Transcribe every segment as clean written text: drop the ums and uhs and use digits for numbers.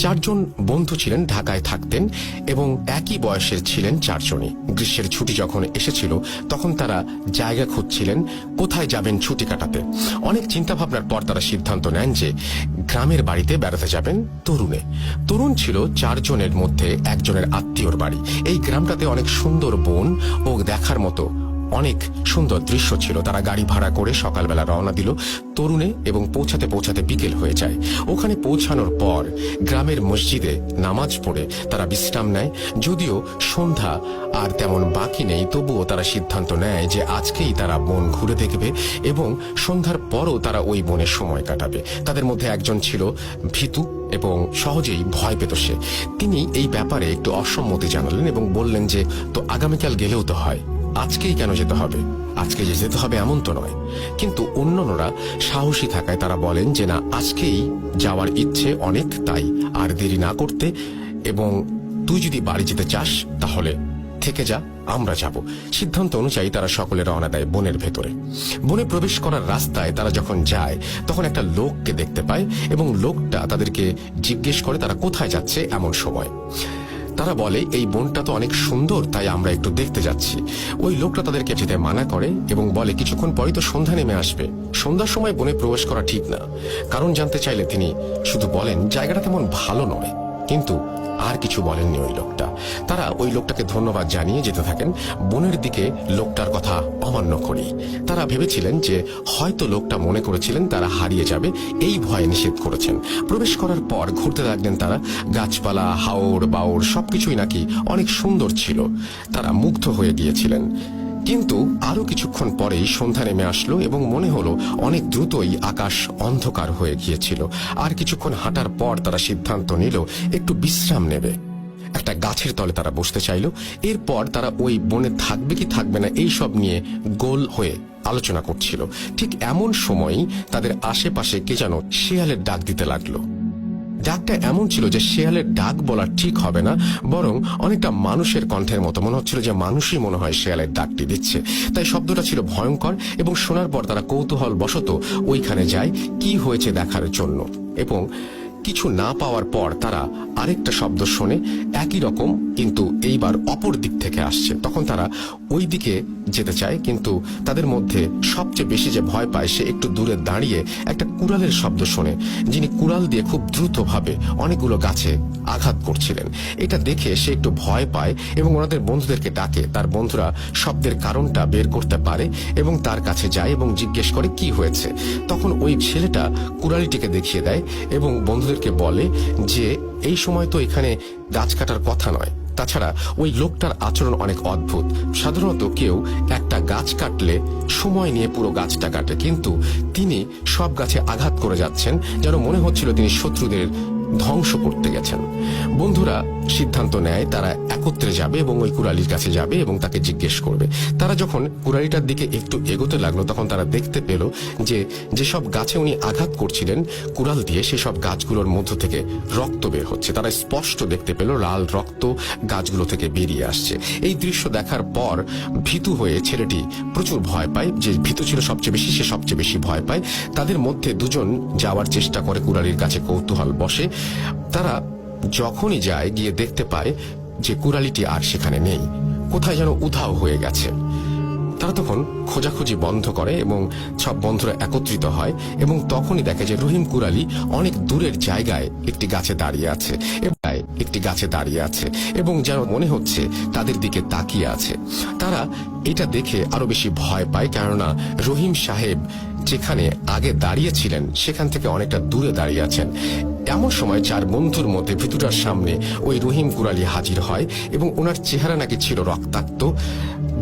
চারজন বন্ধু ছিলেন, ঢাকায় থাকতেন এবং একই বয়সের ছিলেন চারজনই। গ্রীষ্মের ছুটি যখন এসেছিল তখন তারা জায়গা খুঁজছিলেন কোথায় যাবেন ছুটি কাটাতে। অনেক চিন্তা ভাবনার পর তারা সিদ্ধান্ত নেন যে গ্রামের বাড়িতে বেড়াতে যাবেন তরুণে। তরুণ ছিল চারজনের মধ্যে একজনের আত্মীয়র বাড়ি। এই গ্রামটাতে অনেক সুন্দর বন ও দেখার মতো অনেক সুন্দর দৃশ্য ছিল। তারা গাড়ি ভাড়া করে সকালবেলা রওনা দিল তরুণে এবং পৌঁছাতে পৌঁছাতে বিকেল হয়ে যায়। ওখানে পৌঁছানোর পর গ্রামের মসজিদে নামাজ পড়ে তারা বিশ্রাম নেয়। যদিও সন্ধ্যা আর তেমন বাকি নেই, তবুও তারা সিদ্ধান্ত নেয় যে আজকেই তারা বন ঘুরে দেখবে এবং সন্ধ্যার পরও তারা ওই বনে সময় কাটাবে। তাদের মধ্যে একজন ছিল ভীতু এবং সহজেই ভয় পেত সে। তিনি এই ব্যাপারে একটু অসম্মতি জানালেন এবং বললেন যে তো আগামীকাল গেলেও তো হয়, আজকেই কেন যেতে হবে? আজকে যে যেতে হবে এমন তো নয়। কিন্তু অন্যরা সাহসী থাকায় তারা বলেন যে না, আজকেই যাওয়ার ইচ্ছে অনেক, তাই আর দেরি না করতে, এবং তুই যদি বাড়ি যেতে চাস তাহলে থেকে যা, আমরা যাব। সিদ্ধান্ত অনুযায়ী তারা সকলে রওনা দেয় বনের ভেতরে। বনে প্রবেশ করার রাস্তায় তারা যখন যায় তখন একটা লোককে দেখতে পায় এবং লোকটা তাদেরকে জিজ্ঞেস করে তারা কোথায় যাচ্ছে এমন সময়। তারা বলে এই বনটা তো অনেক সুন্দর, তাই আমরা একটু দেখতে যাচ্ছি। ওই লোকটা তাদেরকে যেতে মানা করে এবং বলে কিছুক্ষণ পরই তো সন্ধ্যা নেমে আসবে, সন্ধ্যার সময় বনে প্রবেশ করা ঠিক না। কারণ জানতে চাইলে তিনি শুধু বলেন জায়গাটা তেমন ভালো নয়, কিন্তু আর কিছু বলেননি ওই লোকটা। তারা ওই লোকটাকে ধন্যবাদ জানিয়ে যেতে থাকেন বনের দিকে লোকটার কথা অমান্য করি। তারা ভেবেছিলেন যে হয়তো লোকটা মনে করেছিলেন তারা হারিয়ে যাবে, এই ভয়ে নিষেধ করেছেন। প্রবেশ করার পর ঘুরতে লাগলেন তারা। গাছপালা, হাওর বাওর সবকিছুই নাকি অনেক সুন্দর ছিল। তারা মুগ্ধ হয়ে গিয়েছিলেন। কিন্তু আরো কিছুক্ষণ পরেই সন্ধ্যা নেমে আসলো এবং মনে হলো অনেক দ্রুতই আকাশ অন্ধকার হয়ে গিয়েছিল। আর কিছুক্ষণ হাঁটার পর তারা সিদ্ধান্ত নিল একটু বিশ্রাম নেবে। একটা গাছের তলে তারা বসতে চাইল। এরপর তারা ওই বনে থাকবে কি থাকবে না এই সব নিয়ে গোল হয়ে আলোচনা করছিল। ঠিক এমন সময়ই তাদের আশেপাশে কে যেন শেয়ালের ডাক দিতে লাগলো। ডাকটা এমন ছিল যে শেয়ালের ডাক বলা ঠিক হবে না, বরং অনেকটা মানুষের কণ্ঠের মতো মনে হচ্ছিল যে মানুষই মনে হয় শেয়ালের ডাকটি দিচ্ছে। তাই শব্দটা ছিল ভয়ঙ্কর এবং শোনার পর তারা কৌতূহল বশত ওইখানে যায় কি হয়েছে দেখার জন্য। এবং কিছু না পাওয়ার পর তারা আরেকটা শব্দ শোনে, একই রকম কিন্তু এইবার অপর দিক থেকে আসছে। তখন তারা ওই দিকে যেতে চায়, কিন্তু তাদের মধ্যে সবচেয়ে বেশি যে ভয় পায় সে একটু দূরে দাঁড়িয়ে একটা কুড়ালের শব্দ শোনে, যিনি কুড়াল দিয়ে খুব দ্রুতভাবে অনেকগুলো গাছে আঘাত করছিলেন। এটা দেখে সে একটু ভয় পায় এবং ওনাদের বন্ধুদেরকে ডাকে। তার বন্ধুরা শব্দের কারণটা বের করতে পারে এবং তার কাছে যায় এবং জিজ্ঞেস করে কি হয়েছে। তখন ওই ছেলেটা কুড়ালিটিকে দেখিয়ে দেয় এবং বন্ধুদেরকে বলে যে এই সময় তো এখানে গাছ কাটার কথা নয়। তাছাড়া ওই লোকটার আচরণ অনেক অদ্ভুত। সাধারণত কেউ একটা গাছ কাটলে সময় নিয়ে পুরো গাছটা কাটে, কিন্তু তিনি সব গাছে আঘাত করে যাচ্ছেন, যেন মনে হচ্ছিল তিনি শত্রুদের ধ্বংস করতে গেছেন। বন্ধুরা সিদ্ধান্ত নেয় তারা একত্রে যাবে এবং ওই কুড়ালির কাছে যাবে এবং তাকে জিজ্ঞেস করবে। তারা যখন কুড়ালিটার দিকে একটু এগোতে লাগলো তখন তারা দেখতে পেল যে যেসব গাছে উনি আঘাত করছিলেন কুড়াল দিয়ে, সেসব গাছগুলোর মধ্য থেকে রক্ত বের হচ্ছে। তারা স্পষ্ট দেখতে পেল লাল রক্ত গাছগুলো থেকে বেরিয়ে আসছে। এই দৃশ্য দেখার পর ভীতু হয়ে ছেলেটি প্রচুর ভয় পায়। যে ভীতু ছিল সবচেয়ে বেশি, সে সবচেয়ে বেশি ভয় পায়। তাদের মধ্যে দুজন যাওয়ার চেষ্টা করে কুড়ালির কাছে কৌতূহল বসে। তারা যখনই যায় গিয়ে দেখতে পায় যে কুড়ালিটি আর সেখানে নেই, কোথায় যেন উধাও হয়ে গেছে। তারা তখন খোঁজাখুঁজি বন্ধ করে এবং সব বন্ধুরা একত্রিত হয় এবং তখনই দেখে যে রহিম কুড়ালি অনেক দূরের জায়গায় একটি গাছে দাঁড়িয়ে আছে এবং যেন মনে হচ্ছে তাদের দিকে তাকিয়ে আছে। তারা এটা দেখে আরো বেশি ভয় পায়, কেননা রহিম সাহেব যেখানে আগে দাঁড়িয়েছিলেন সেখান থেকে অনেকটা দূরে দাঁড়িয়ে আছেন। এমন সময় চার বন্ধুর মধ্যে ভিতুটার সামনে ওই রহিম কুড়ালি হাজির হয় এবং ওনার চেহারা নাকি ছিল রক্তাক্ত,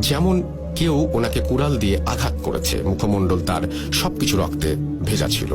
যেমন কেউ ওনাকে কুড়াল দিয়ে আঘাত করেছে। মুখমণ্ডল তার সবকিছু রক্তে ভেজা ছিল।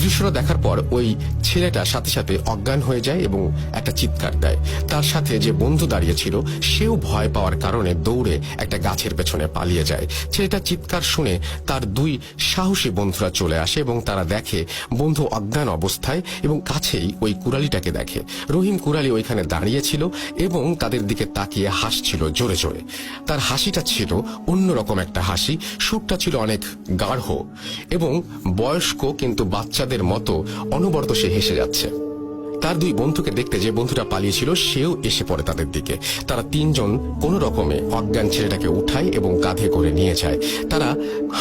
দৃশ্যটা দেখার পর ওই ছেলেটা সাথে সাথে অজ্ঞান হয়ে যায় এবং একটা চিৎকার দেয়। তার সাথে যে বন্ধু দাঁড়িয়ে ছিল সেও ভয় পাওয়ার কারণে দৌড়ে একটা গাছের পেছনে পালিয়ে যায়। ছেলেটা চিৎকার শুনে তার দুই সাহসী বন্ধুরা চলে আসে এবং তারা দেখে বন্ধু অজ্ঞান অবস্থায় এবং কাছেই ওই কুড়ালিটাকে দেখে। রহিম কুড়ালি ওইখানে দাঁড়িয়েছিল এবং তাদের দিকে তাকিয়ে হাসছিল জোরে জোরে। তার হাসিটা ছিল অন্যরকম একটা হাসি, সুরটা ছিল অনেক গাঢ় এবং বয়স্ক কিন্তু বাচ্চাদের মতো অনবরত সে হেসে যাচ্ছে। তার তার দুই বন্ধুকে দেখতে যে বন্ধুটা পালিয়েছিল সেও এসে পড়ে তাদের দিকে। তারা তিনজন কোন রকমে অজ্ঞান ছেলেটাকে উঠায় এবং কাঁধে করে নিয়ে যায়। তারা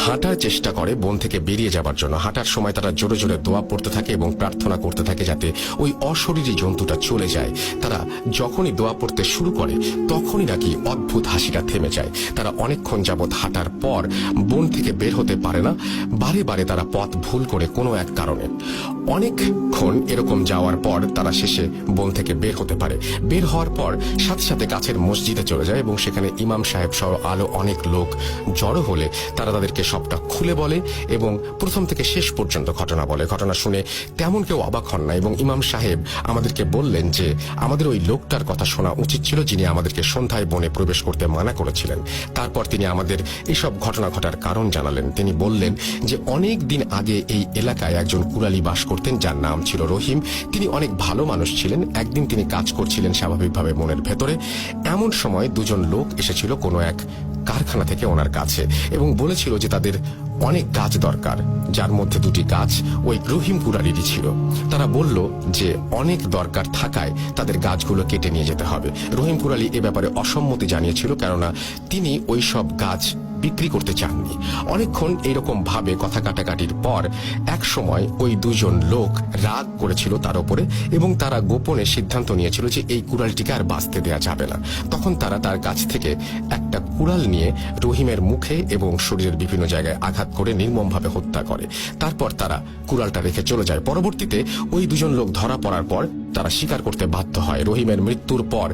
হাঁটার চেষ্টা করে বন থেকে বেরিয়ে যাবার জন্য। হাঁটার সময় তারা জোরে জোরে দোয়া পড়তে থাকে এবং প্রার্থনা করতে থাকে যাতে ওই অশরীরী জন্তুটা চলে যায়। তারা যখনই দোয়া পড়তে শুরু করে তখনই নাকি অদ্ভুত হাসিটা থেমে যায়। তারা অনেকক্ষণ যাবৎ হাঁটার পর বন থেকে বের হতে পারে না। বারে বারে তারা পথ ভুল করে কোনো এক কারণে। অনেকক্ষণ এরকম যাওয়ার পর তারা শেষে বন থেকে বের হতে পারে। বের হওয়ার পর সাথে সাথে কাছের মসজিদে চলে যায় এবং সেখানে ইমাম সাহেব সহ আলো অনেক লোক জড়ো হলে তারা তাদেরকে সবটা খুলে বলে এবং প্রথম থেকে শেষ পর্যন্ত ঘটনা বলে। ঘটনা শুনে তেমন কেউ অবাক হন না এবং ইমাম সাহেব আমাদেরকে বললেন যে আমাদের ওই লোকটার কথা শোনা উচিত ছিল যিনি আমাদেরকে সন্ধ্যায় বনে প্রবেশ করতে মানা করেছিলেন। তারপর তিনি আমাদের এসব ঘটনা ঘটার কারণ জানালেন। তিনি বললেন যে অনেক দিন আগে এই এলাকায় একজন কুরালি বাস করতেন যার নাম ছিল রহিম। তিনি অনেক ভালো মানুষ ছিলেন। একদিন তিনি কাজ করছিলেন স্বাভাবিকভাবে মনের ভেতরে। এমন সময় দুজন লোক এসেছিল কোনো এক কারখানা থেকে ওনার কাছে এবং বলেছিল যে তাদের অনেক গাছ দরকার, যার মধ্যে দুটি গাছ ওই রহিম কুরালিরই ছিল। তারা বলল যে অনেক দরকার থাকায় তাদের গাছগুলো কেটে নিয়ে যেতে হবে। রহিম কুরালি এ ব্যাপারে অসম্মতি জানিয়েছিল, কেননা তিনি ওই সব গাছ বিক্রি করতে চাননি। অনেকক্ষণ এইরকম ভাবে কথা কাটাকাটির পর এক সময় ওই দুজন লোক রাগ করেছিল তার উপরে এবং তারা গোপনে সিদ্ধান্ত নিয়েছিল যে এই কুড়ালটিকে আর বাঁচতে দেয়া যাবে না। তখন তারা তার কাছ থেকে একটা কুড়াল নিয়ে রহিমের মুখে এবং শরীরের বিভিন্ন জায়গায় আঘাত করে নির্মমভাবে হত্যা করে। তারপর তারা কুড়ালটা রেখে চলে যায়। পরবর্তীতে ওই দুজন লোক ধরা পড়ার পর তারা স্বীকার করতে বাধ্য হয়। রহিমের মৃত্যুর পর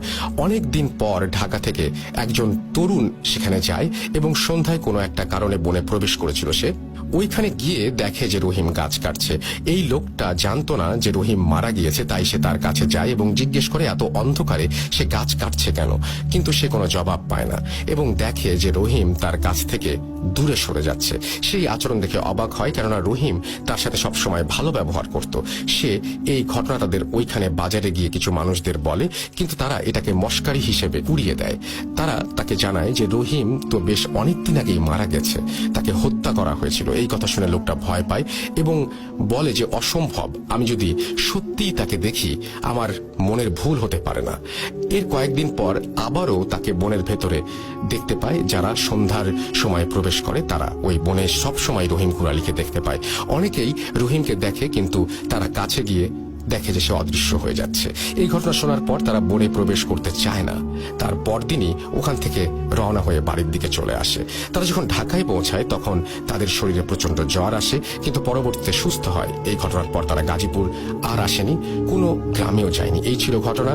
অনেক দিন পর ঢাকা থেকে একজন তরুণ সেখানে যায় এবং সন্ধ্যায় কোনো একটা কারণে বনে প্রবেশ করেছিল। সে ওইখানে গিয়ে দেখে যে রহিম গাছ কাটছে। এই লোকটা জানতো না যে রহিম মারা গিয়েছে, তাই সে তার কাছে যায় এবং জিজ্ঞেস করে এত অন্ধকারে সে গাছ কাটছে কেন। কিন্তু সে কোনো জবাব পায় না এবং দেখে যে রহিম তার কাছ থেকে দূরে সরে যাচ্ছে। সেই আচরণ দেখে অবাক হয়, কেননা রহিম তার সাথে সবসময় ভালো ব্যবহার করত। সে এই ঘটনা তাদের ওইখানে বাজারে গিয়ে কিছু মানুষদের বলে, কিন্তু তারা এটাকে মশকারি হিসেবে উড়িয়ে দেয়। তারা তাকে জানায় যে রহিম তো বেশ অনেকদিন আগেই মারা গেছে, তাকে হত্যা করা হয়েছিল। এই কথা শুনে লোকটা ভয় পায় এবং বলে যে অসম্ভব, আমি যদি সত্যিই তাকে দেখি আমার মনের ভুল হতে পারে না। এর কয়েকদিন পর আবারও তাকে বনের ভেতরে দেখতে পায়। যারা সন্ধ্যার সময় প্রবেশ করে তারা ওই বনে সবসময় রহিম কুরালিকে দেখতে পায়। অনেকেই রহিমকে দেখে, কিন্তু তারা কাছে গিয়ে দেখে যে সে অদৃশ্য হয়ে যাচ্ছে। এই ঘটনা শোনার পর তারা বনে প্রবেশ করতে চায় না। তার পরদিনই ওখান থেকে রওনা হয়ে বাড়ির দিকে চলে আসে। তারা যখন ঢাকায় পৌঁছায় তখন তাদের শরীরে প্রচন্ড জ্বর আসে, কিন্তু পরবর্তীতে সুস্থ হয়। এই ঘটনার পর তারা গাজীপুর আর আসেনি, কোনো গ্রামেও যায়নি। এই ছিল ঘটনা।